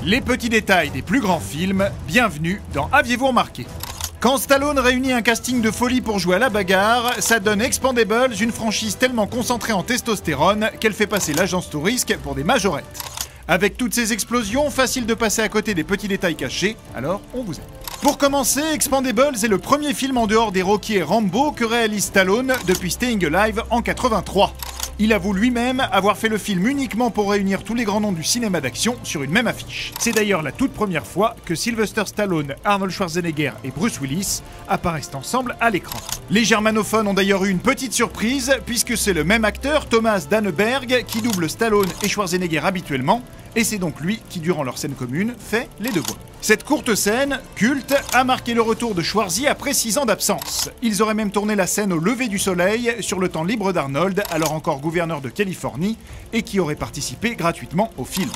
Les petits détails des plus grands films, bienvenue dans Aviez-vous remarqué ? Quand Stallone réunit un casting de folie pour jouer à la bagarre, ça donne Expendables, une franchise tellement concentrée en testostérone qu'elle fait passer l'agence Tourisque pour des majorettes. Avec toutes ces explosions, facile de passer à côté des petits détails cachés, alors on vous aide. Pour commencer, Expendables est le premier film en dehors des Rocky et Rambo que réalise Stallone depuis Staying Alive en 83. Il avoue lui-même avoir fait le film uniquement pour réunir tous les grands noms du cinéma d'action sur une même affiche. C'est d'ailleurs la toute première fois que Sylvester Stallone, Arnold Schwarzenegger et Bruce Willis apparaissent ensemble à l'écran. Les germanophones ont d'ailleurs eu une petite surprise, puisque c'est le même acteur, Thomas Danneberg, qui double Stallone et Schwarzenegger habituellement, et c'est donc lui qui, durant leur scène commune, fait les deux voix. Cette courte scène, culte, a marqué le retour de Schwarzy après 6 ans d'absence. Ils auraient même tourné la scène au lever du soleil, sur le temps libre d'Arnold, alors encore gouverneur de Californie, et qui aurait participé gratuitement au film.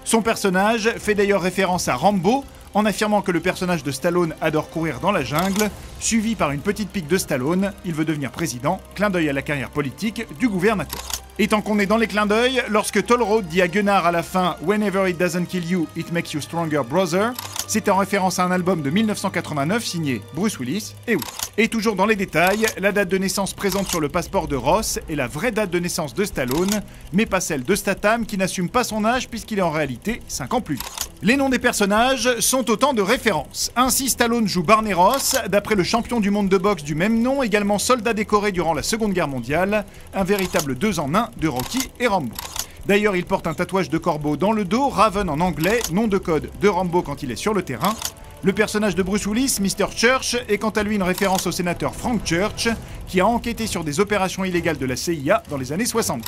Son personnage fait d'ailleurs référence à Rambo, en affirmant que le personnage de Stallone adore courir dans la jungle, suivi par une petite pique de Stallone, il veut devenir président, clin d'œil à la carrière politique du gouvernateur. Et tant qu'on est dans les clins d'œil, lorsque Toll Road dit à Gunnar à la fin « Whenever it doesn't kill you, it makes you stronger, brother », c'est en référence à un album de 1989 signé Bruce Willis, et oui. Et toujours dans les détails, la date de naissance présente sur le passeport de Ross est la vraie date de naissance de Stallone, mais pas celle de Statham qui n'assume pas son âge puisqu'il est en réalité 5 ans plus vieux. Les noms des personnages sont autant de références. Ainsi, Stallone joue Barney Ross, d'après le champion du monde de boxe du même nom, également soldat décoré durant la Seconde Guerre mondiale, un véritable 2 en 1 de Rocky et Rambo. D'ailleurs, il porte un tatouage de corbeau dans le dos, Raven en anglais, nom de code de Rambo quand il est sur le terrain. Le personnage de Bruce Willis, Mr. Church, est quant à lui une référence au sénateur Frank Church, qui a enquêté sur des opérations illégales de la CIA dans les années 70.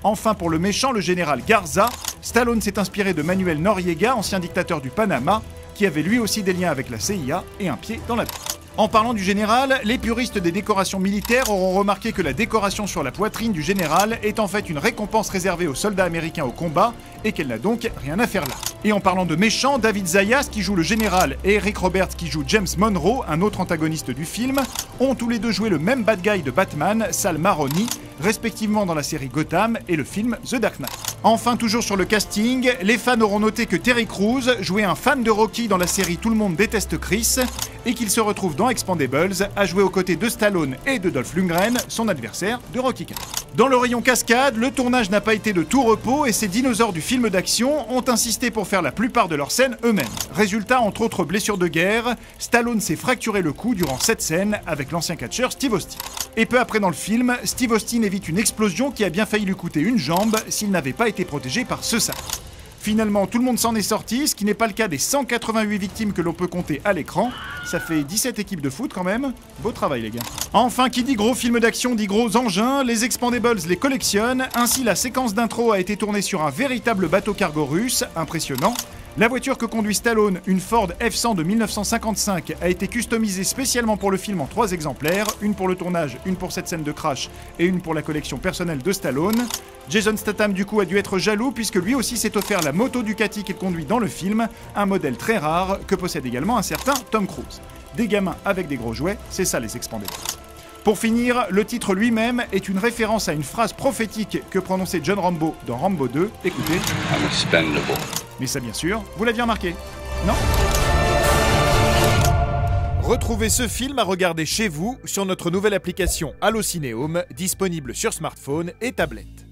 Enfin, pour le méchant, le général Garza, Stallone s'est inspiré de Manuel Noriega, ancien dictateur du Panama, qui avait lui aussi des liens avec la CIA et un pied dans la tête. En parlant du général, les puristes des décorations militaires auront remarqué que la décoration sur la poitrine du général est en fait une récompense réservée aux soldats américains au combat et qu'elle n'a donc rien à faire là. Et en parlant de méchants, David Zayas qui joue le général et Eric Roberts qui joue James Monroe, un autre antagoniste du film, ont tous les deux joué le même bad guy de Batman, Sal Maroni, respectivement dans la série Gotham et le film The Dark Knight. Enfin, toujours sur le casting, les fans auront noté que Terry Crews jouait un fan de Rocky dans la série Tout le monde déteste Chris et qu'il se retrouve dans Expendables à jouer aux côtés de Stallone et de Dolph Lundgren, son adversaire de Rocky IV. Dans le rayon cascade, le tournage n'a pas été de tout repos et ces dinosaures du film d'action ont insisté pour faire la plupart de leurs scènes eux-mêmes. Résultat, entre autres blessures de guerre, Stallone s'est fracturé le cou durant cette scène avec l'ancien catcheur Steve Austin. Et peu après dans le film, Steve Austin évite une explosion qui a bien failli lui coûter une jambe s'il n'avait pas été protégé par ce sac. Finalement, tout le monde s'en est sorti, ce qui n'est pas le cas des 188 victimes que l'on peut compter à l'écran. Ça fait 17 équipes de foot quand même. Beau travail les gars. Enfin, qui dit gros film d'action dit gros engins, les Expendables les collectionnent. Ainsi, la séquence d'intro a été tournée sur un véritable bateau cargo russe, impressionnant. La voiture que conduit Stallone, une Ford F100 de 1955, a été customisée spécialement pour le film en 3 exemplaires, une pour le tournage, une pour cette scène de crash et une pour la collection personnelle de Stallone. Jason Statham du coup a dû être jaloux puisque lui aussi s'est offert la moto Ducati qu'il conduit dans le film, un modèle très rare que possède également un certain Tom Cruise. Des gamins avec des gros jouets, c'est ça les Expendables. Pour finir, le titre lui-même est une référence à une phrase prophétique que prononçait John Rambo dans Rambo 2. Écoutez. I'm expendable. Mais ça bien sûr, vous l'aviez remarqué, non ? Retrouvez ce film à regarder chez vous sur notre nouvelle application Allocinéum, disponible sur smartphone et tablette.